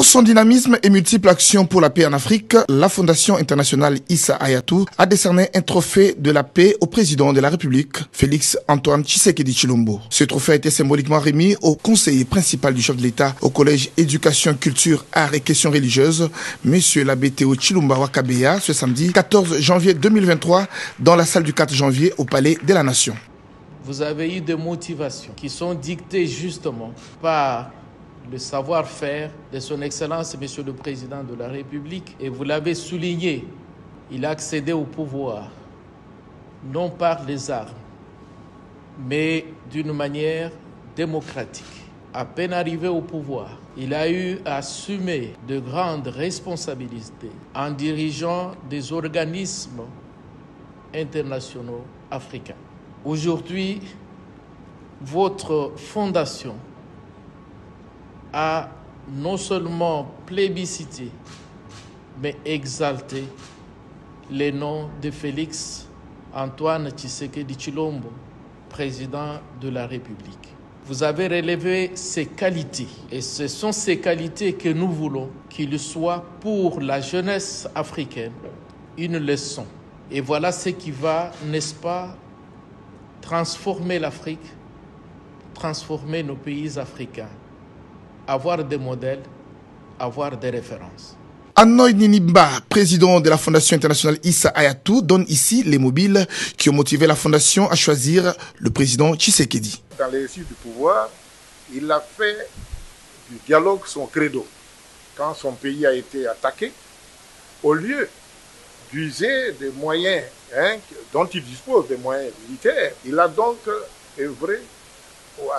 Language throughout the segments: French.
Pour son dynamisme et multiples actions pour la paix en Afrique, la Fondation internationale Issa Hayatou a décerné un trophée de la paix au président de la République, Félix Antoine Tshisekedi Tshilombo. Ce trophée a été symboliquement remis au conseiller principal du chef de l'État au collège éducation, culture, arts et questions religieuses, M. l'abbé Théo Tshilomba Wakabeya, ce samedi 14 janvier 2023 dans la salle du 4 janvier au Palais de la Nation. Vous avez eu des motivations qui sont dictées justement par le savoir-faire de son Excellence, Monsieur le Président de la République. Et vous l'avez souligné, il a accédé au pouvoir, non par les armes, mais d'une manière démocratique. À peine arrivé au pouvoir, il a eu à assumer de grandes responsabilités en dirigeant des organismes internationaux africains. Aujourd'hui, votre fondation a non seulement plébiscité, mais exalté les noms de Félix Antoine Tshisekedi Tshilombo, président de la République. Vous avez relevé ses qualités, et ce sont ces qualités que nous voulons qu'il soit pour la jeunesse africaine une leçon. Et voilà ce qui va, n'est-ce pas, transformer l'Afrique, transformer nos pays africains. Avoir des modèles, avoir des références. Anoy Ninimba, président de la Fondation internationale Issa Hayatou, donne ici les mobiles qui ont motivé la Fondation à choisir le président Tshisekedi. Dans l'exercice du pouvoir, il a fait du dialogue son credo. Quand son pays a été attaqué, au lieu d'user des moyens dont il dispose, des moyens militaires, il a donc œuvré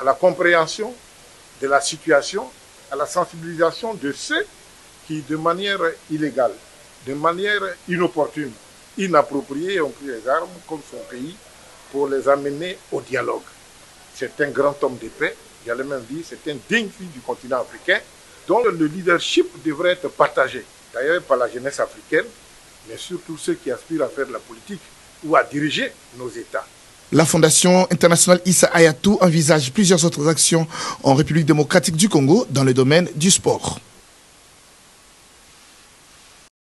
à la compréhension de la situation, à la sensibilisation de ceux qui, de manière illégale, de manière inopportune, inappropriée, ont pris les armes contre son pays pour les amener au dialogue. C'est un grand homme de paix, j'allais même dire, c'est un digne fils du continent africain, dont le leadership devrait être partagé, d'ailleurs par la jeunesse africaine, mais surtout ceux qui aspirent à faire de la politique ou à diriger nos États. La Fondation internationale Issa Hayatou envisage plusieurs autres actions en République démocratique du Congo dans le domaine du sport.